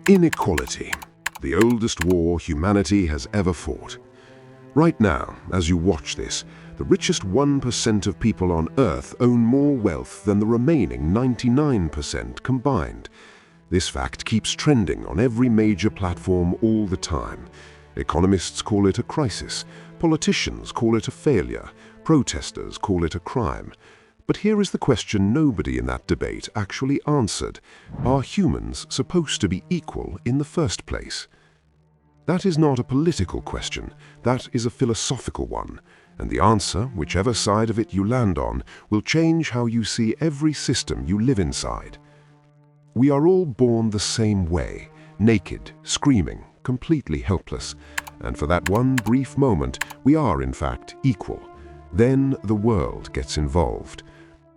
Inequality, the oldest war humanity has ever fought. Right now, as you watch this, the richest 1% of people on Earth own more wealth than the remaining 99% combined. This fact keeps trending on every major platform all the time. Economists call it a crisis, politicians call it a failure, protesters call it a crime. But here is the question nobody in that debate actually answered. Are humans supposed to be equal in the first place? That is not a political question, that is a philosophical one, and the answer, whichever side of it you land on, will change how you see every system you live inside. We are all born the same way, naked, screaming, completely helpless, and for that one brief moment, we are in fact equal. Then the world gets involved.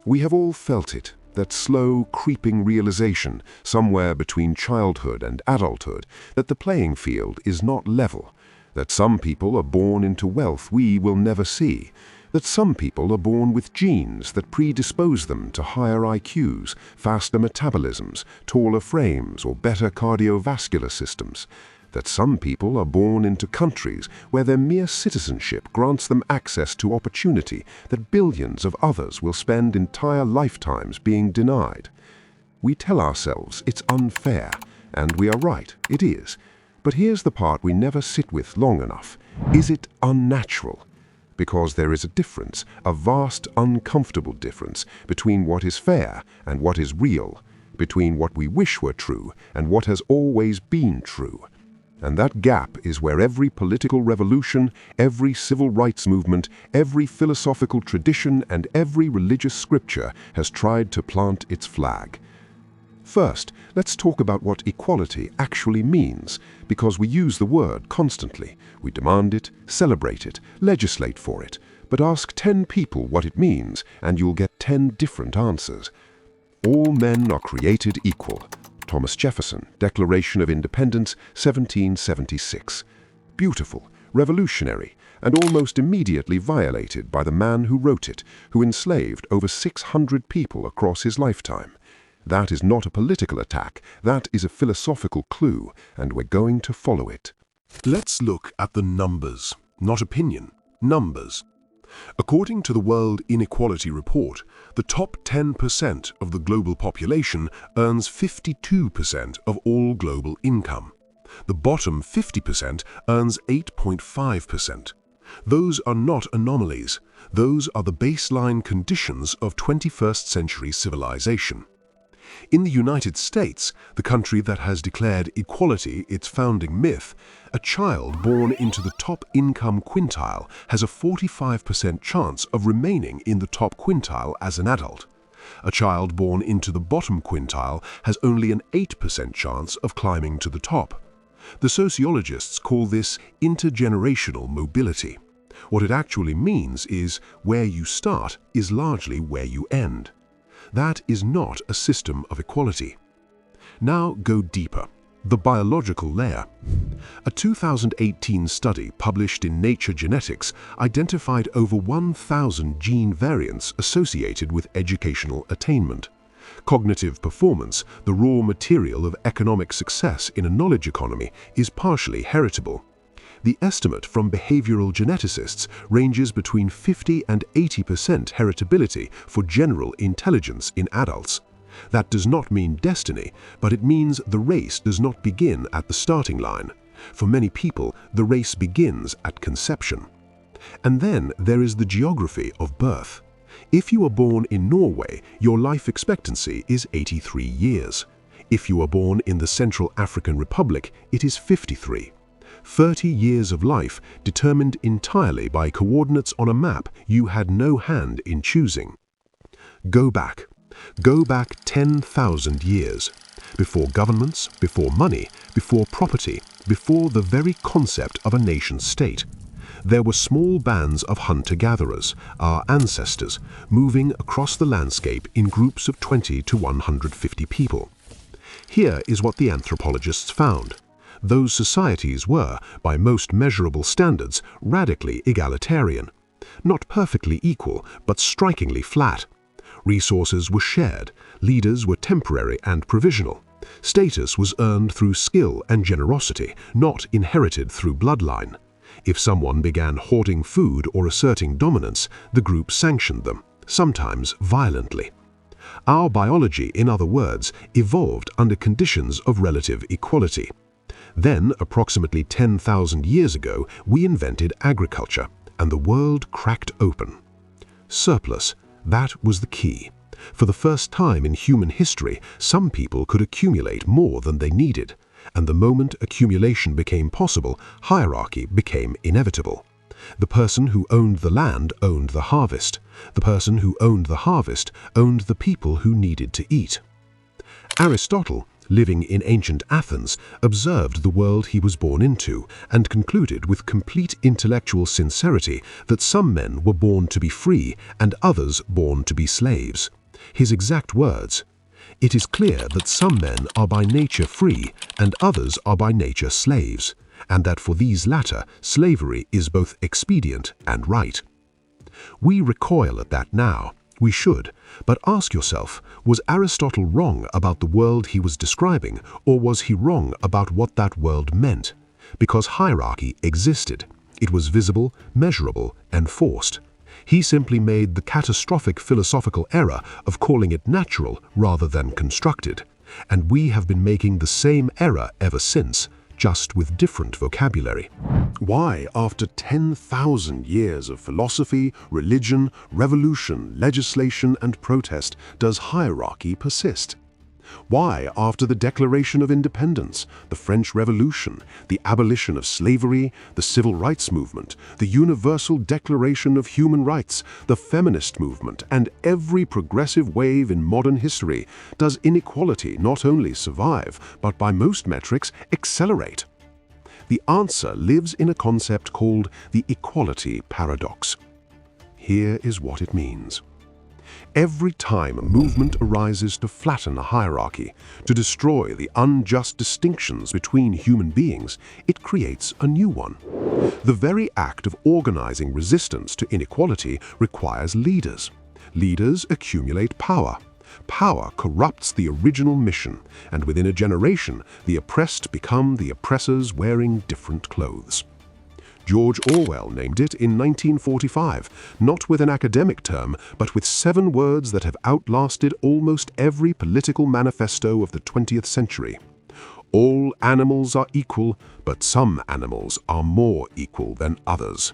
We have all felt it, that slow, creeping realization, somewhere between childhood and adulthood, that the playing field is not level, that some people are born into wealth we will never see, that some people are born with genes that predispose them to higher IQs, faster metabolisms, taller frames, or better cardiovascular systems, that some people are born into countries where their mere citizenship grants them access to opportunity that billions of others will spend entire lifetimes being denied. We tell ourselves it's unfair, and we are right, it is. But here's the part we never sit with long enough. Is it unnatural? Because there is a difference, a vast, uncomfortable difference, between what is fair and what is real, between what we wish were true and what has always been true. And that gap is where every political revolution, every civil rights movement, every philosophical tradition, and every religious scripture has tried to plant its flag. First, let's talk about what equality actually means, because we use the word constantly. We demand it, celebrate it, legislate for it, but ask 10 people what it means, and you'll get 10 different answers. All men are created equal. Thomas Jefferson, Declaration of Independence, 1776. Beautiful, revolutionary, and almost immediately violated by the man who wrote it, who enslaved over 600 people across his lifetime. That is not a political attack, that is a philosophical clue, and we're going to follow it. Let's look at the numbers, not opinion, numbers. According to the World Inequality Report, the top 10% of the global population earns 52% of all global income. The bottom 50% earns 8.5%. Those are not anomalies. Those are the baseline conditions of 21st century civilization. In the United States, the country that has declared equality its founding myth, a child born into the top income quintile has a 45% chance of remaining in the top quintile as an adult. A child born into the bottom quintile has only an 8% chance of climbing to the top. The sociologists call this intergenerational mobility. What it actually means is where you start is largely where you end. That is not a system of equality. Now go deeper. The biological layer. A 2018 study published in Nature Genetics identified over 1,000 gene variants associated with educational attainment. Cognitive performance, the raw material of economic success in a knowledge economy, is partially heritable. The estimate from behavioral geneticists ranges between 50 and 80% heritability for general intelligence in adults. That does not mean destiny, but it means the race does not begin at the starting line. For many people, the race begins at conception. And then there is the geography of birth. If you are born in Norway, your life expectancy is 83 years. If you are born in the Central African Republic, it is 53. 30 years of life determined entirely by coordinates on a map you had no hand in choosing. Go back. Go back 10,000 years. Before governments, before money, before property, before the very concept of a nation-state. There were small bands of hunter-gatherers, our ancestors, moving across the landscape in groups of 20 to 150 people. Here is what the anthropologists found. Those societies were, by most measurable standards, radically egalitarian. Not perfectly equal, but strikingly flat. Resources were shared, leaders were temporary and provisional. Status was earned through skill and generosity, not inherited through bloodline. If someone began hoarding food or asserting dominance, the group sanctioned them, sometimes violently. Our biology, in other words, evolved under conditions of relative equality. Then, approximately 10,000 years ago, we invented agriculture, and the world cracked open. Surplus, that was the key. For the first time in human history, some people could accumulate more than they needed, and the moment accumulation became possible, hierarchy became inevitable. The person who owned the land owned the harvest. The person who owned the harvest owned the people who needed to eat. Aristotle, living in ancient Athens, observed the world he was born into and concluded with complete intellectual sincerity that some men were born to be free and others born to be slaves. His exact words, "It is clear that some men are by nature free and others are by nature slaves, and that for these latter, slavery is both expedient and right." We recoil at that now. We should, but ask yourself, was Aristotle wrong about the world he was describing, or was he wrong about what that world meant? Because hierarchy existed. It was visible, measurable, and forced. He simply made the catastrophic philosophical error of calling it natural rather than constructed. And we have been making the same error ever since, just with different vocabulary. Why, after 10,000 years of philosophy, religion, revolution, legislation, and protest, does hierarchy persist? Why, after the Declaration of Independence, the French Revolution, the abolition of slavery, the Civil Rights Movement, the Universal Declaration of Human Rights, the feminist movement, and every progressive wave in modern history, does inequality not only survive, but by most metrics accelerate? The answer lives in a concept called the equality paradox. Here is what it means. Every time a movement arises to flatten a hierarchy, to destroy the unjust distinctions between human beings, it creates a new one. The very act of organizing resistance to inequality requires leaders. Leaders accumulate power. Power corrupts the original mission, and within a generation, the oppressed become the oppressors wearing different clothes. George Orwell named it in 1945, not with an academic term, but with 7 words that have outlasted almost every political manifesto of the 20th century. All animals are equal, but some animals are more equal than others.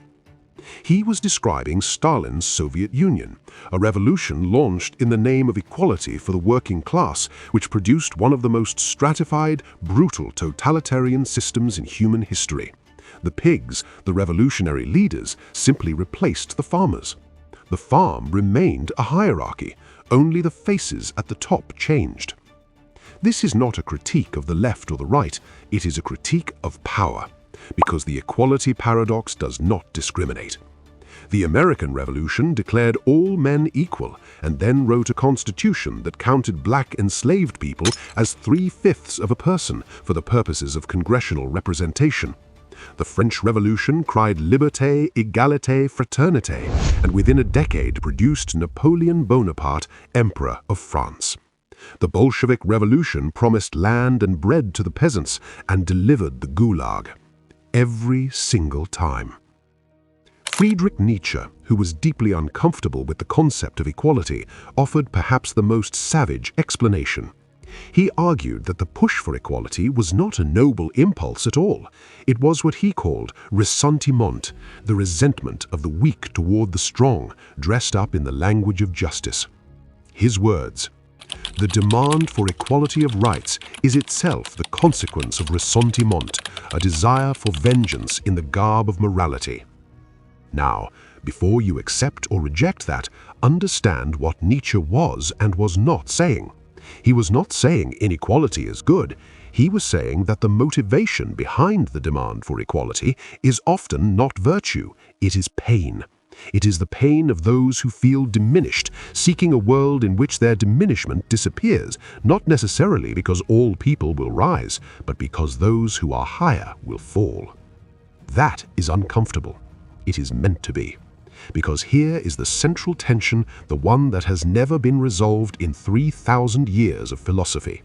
He was describing Stalin's Soviet Union, a revolution launched in the name of equality for the working class, which produced one of the most stratified, brutal totalitarian systems in human history. The pigs, the revolutionary leaders, simply replaced the farmers. The farm remained a hierarchy, only the faces at the top changed. This is not a critique of the left or the right, it is a critique of power, because the equality paradox does not discriminate. The American Revolution declared all men equal and then wrote a constitution that counted black enslaved people as 3/5 of a person for the purposes of congressional representation. The French Revolution cried liberté, égalité, fraternité, and within a decade produced Napoleon Bonaparte, Emperor of France. The Bolshevik Revolution promised land and bread to the peasants and delivered the Gulag. Every single time. Friedrich Nietzsche, who was deeply uncomfortable with the concept of equality, offered perhaps the most savage explanation. He argued that the push for equality was not a noble impulse at all. It was what he called ressentiment, the resentment of the weak toward the strong, dressed up in the language of justice. His words, "The demand for equality of rights is itself the consequence of ressentiment, a desire for vengeance in the garb of morality." Now, before you accept or reject that, understand what Nietzsche was and was not saying. He was not saying inequality is good. He was saying that the motivation behind the demand for equality is often not virtue, it is pain. It is the pain of those who feel diminished, seeking a world in which their diminishment disappears, not necessarily because all people will rise, but because those who are higher will fall. That is uncomfortable. It is meant to be. Because here is the central tension, the one that has never been resolved in 3,000 years of philosophy.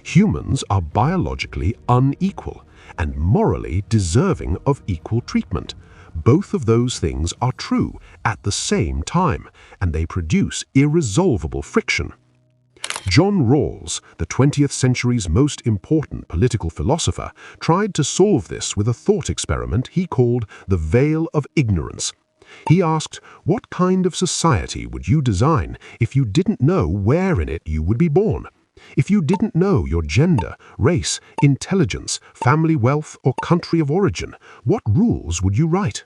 Humans are biologically unequal and morally deserving of equal treatment. Both of those things are true at the same time, and they produce irresolvable friction. John Rawls, the 20th century's most important political philosopher, tried to solve this with a thought experiment he called the veil of ignorance. He asked, what kind of society would you design if you didn't know where in it you would be born? If you didn't know your gender, race, intelligence, family wealth, or country of origin, what rules would you write?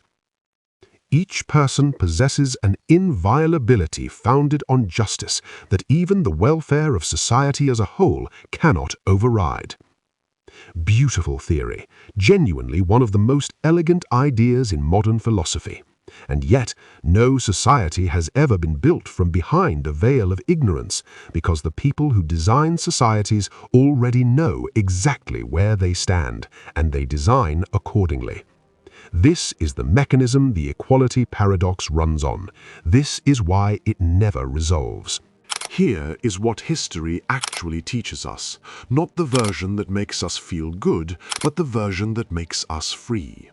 Each person possesses an inviolability founded on justice that even the welfare of society as a whole cannot override. Beautiful theory, genuinely one of the most elegant ideas in modern philosophy. And yet, no society has ever been built from behind a veil of ignorance, because the people who design societies already know exactly where they stand, and they design accordingly. This is the mechanism the equality paradox runs on. This is why it never resolves. Here is what history actually teaches us, not the version that makes us feel good, but the version that makes us free.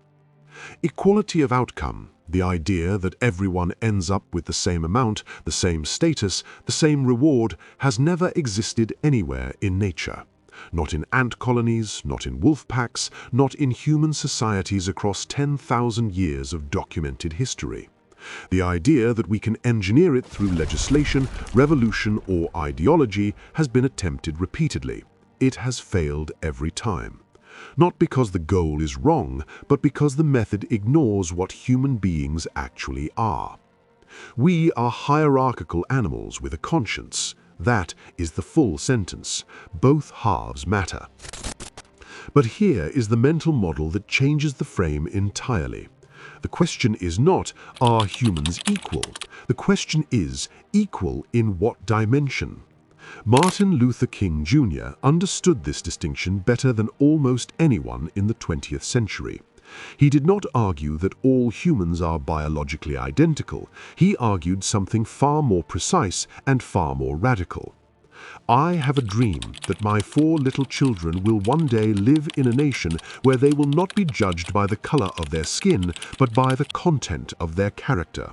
Equality of outcome, the idea that everyone ends up with the same amount, the same status, the same reward, has never existed anywhere in nature. Not in ant colonies, not in wolf packs, not in human societies across 10,000 years of documented history. The idea that we can engineer it through legislation, revolution, or ideology has been attempted repeatedly. It has failed every time. Not because the goal is wrong, but because the method ignores what human beings actually are. We are hierarchical animals with a conscience. That is the full sentence. Both halves matter. But here is the mental model that changes the frame entirely. The question is not, are humans equal? The question is, equal in what dimension? Martin Luther King Jr. understood this distinction better than almost anyone in the 20th century. He did not argue that all humans are biologically identical. He argued something far more precise and far more radical. I have a dream that my 4 little children will one day live in a nation where they will not be judged by the color of their skin, but by the content of their character.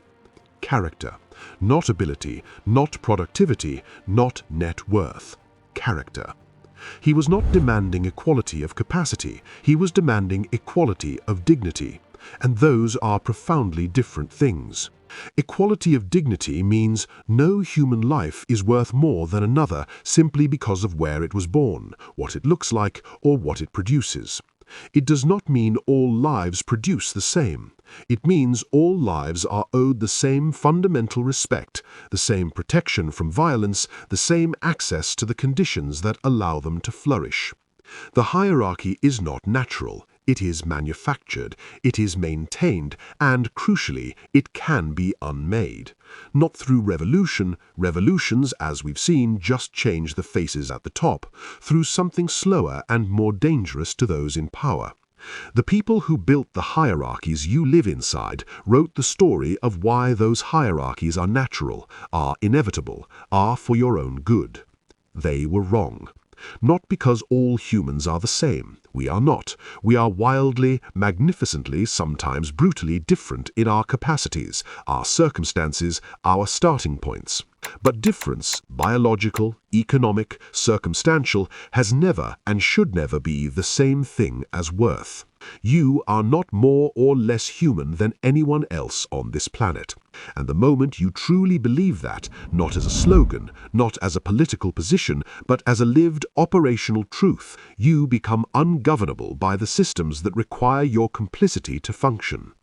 Character. Not ability, not productivity, not net worth. Character. He was not demanding equality of capacity, he was demanding equality of dignity, and those are profoundly different things. Equality of dignity means no human life is worth more than another simply because of where it was born, what it looks like, or what it produces. It does not mean all lives produce the same. It means all lives are owed the same fundamental respect, the same protection from violence, the same access to the conditions that allow them to flourish. The hierarchy is not natural. It is manufactured, it is maintained, and, crucially, it can be unmade. Not through revolution. Revolutions, as we've seen, just change the faces at the top, through something slower and more dangerous to those in power. The people who built the hierarchies you live inside wrote the story of why those hierarchies are natural, are inevitable, are for your own good. They were wrong. Not because all humans are the same. We are not. We are wildly, magnificently, sometimes brutally different in our capacities, our circumstances, our starting points. But difference, biological, economic, circumstantial, has never and should never be the same thing as worth. You are not more or less human than anyone else on this planet. And the moment you truly believe that, not as a slogan, not as a political position, but as a lived operational truth, you become ungovernable by the systems that require your complicity to function.